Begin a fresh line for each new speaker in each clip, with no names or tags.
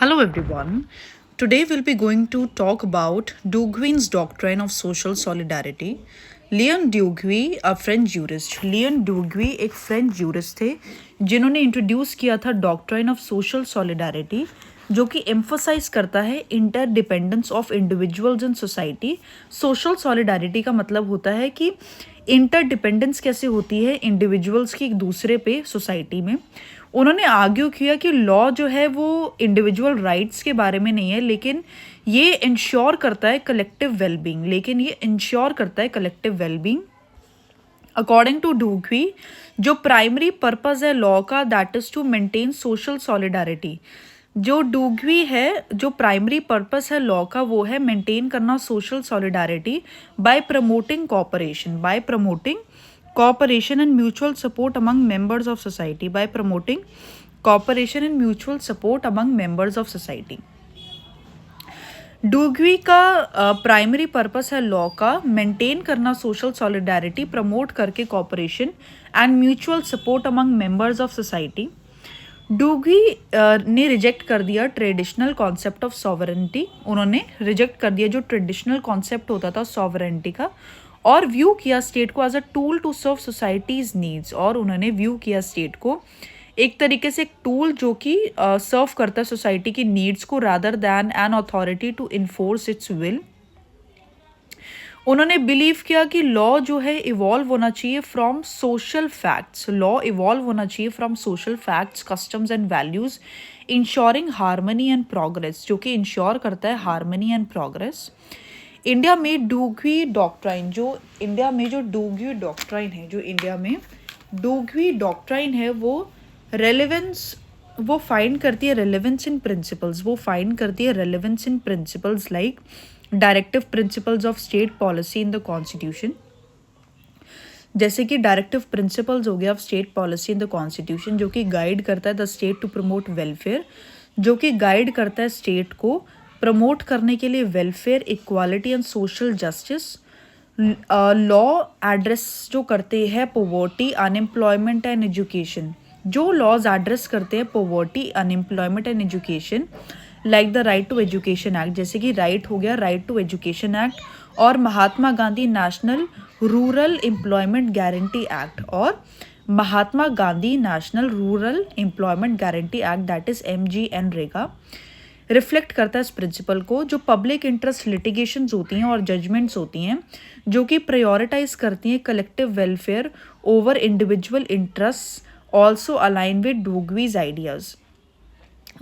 Hello everyone. Today we'll be going to talk about Dugvin's doctrine of social solidarity. Leon Duguit a French jurist. Leon Duguit एक French jurist थे जिन्होंने introduce किया था doctrine of social solidarity, जो कि emphasise करता है inter dependence of individuals in society. Social solidarity का मतलब होता है कि इंटर डिपेंडेंस कैसे होती है इंडिविजुअल्स की एक दूसरे पे सोसाइटी में। उन्होंने आर्ग्यू किया कि लॉ जो है वो इंडिविजुअल राइट्स के बारे में नहीं है, लेकिन ये इंश्योर करता है collective wellbeing. According to Duguit, जो प्राइमरी पर्पस है लॉ का, that is to maintain social solidarity. जो डूगवी है, जो प्राइमरी पर्पस है लॉ का, वो है मेंटेन करना social solidarity bye promoting cooperation and mutual support among members of society, by promoting cooperation and mutual support among members of society. Duguit का primary purpose है लॉ का मेंटेन करना social solidarity, promote करके cooperation and mutual support among members of society. Duguit ने reject कर दिया traditional concept of sovereignty. उन्होंने reject कर दिया जो ट्रेडिशनल कॉन्सेप्ट होता था सॉवरेनिटी का, और व्यू किया स्टेट को as a tool to serve society's needs. और उन्होंने व्यू किया स्टेट को एक तरीके से एक टूल जो कि सर्व करता है सोसाइटी की नीड्स को, rather than an authority to enforce its will. उन्होंने बिलीव किया कि लॉ जो है इवॉल्व होना चाहिए from social facts. Law evolve होना चाहिए from social facts, customs and values, ensuring harmony and progress, जो कि इंश्योर करता है हार्मनी एंड प्रोग्रेस। इंडिया में डूगवी डॉक्ट्राइन, जो इंडिया में डूगवी डॉक्ट्राइन है वो रेलेवेंस, वो फाइंड करती है relevance in principles like directive principles of state policy in the constitution. जैसे कि डायरेक्टिव प्रिंसिपल्स हो गया of state policy in the constitution, जो कि गाइड करता है the state to promote welfare, जो कि गाइड करता है स्टेट को प्रमोट करने के लिए welfare, equality and social justice. Law address जो करते हैं पॉवर्टी, अनएम्प्लॉयमेंट एंड एजुकेशन। जो लॉज एड्रेस करते हैं poverty, unemployment and education, like the right to education act, जैसे कि राइट हो गया राइट टू एजुकेशन एक्ट, और Mahatma Gandhi national rural employment guarantee act, और Mahatma Gandhi national rural employment guarantee act, that is MGNREGA, reflect करता है इस प्रिंसिपल को। जो पब्लिक इंटरेस्ट लिटिगेशंस होती हैं और जजमेंट्स होती हैं जो कि प्रायोरिटाइज करती हैं collective welfare over individual interest, also align with Duguit's ideas.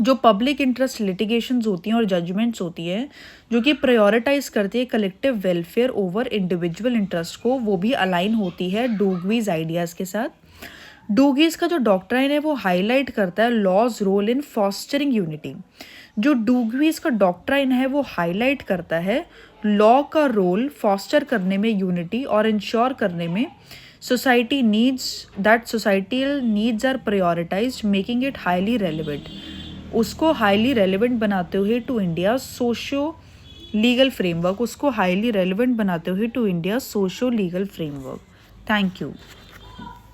जो पब्लिक इंटरेस्ट लिटिगेशंस होती हैं और जजमेंट्स होती हैं जो कि प्रायोरिटाइज करती है collective welfare over individual interest को, वो भी अलाइन होती है डूगवीज आइडियाज़ के साथ। डूगवीज का जो डॉक्ट्राइन है वो हाईलाइट करता है law's role in fostering unity. जो डूगवीज का डॉक्ट्राइन है वो हाईलाइट करता है लॉ का रोल फॉस्टर करने में यूनिटी और इंश्योर करने में society societal needs are prioritized, making it highly relevant. उसको हाईली रेलिवेंट बनाते हुए to India socio legal framework. Thank you.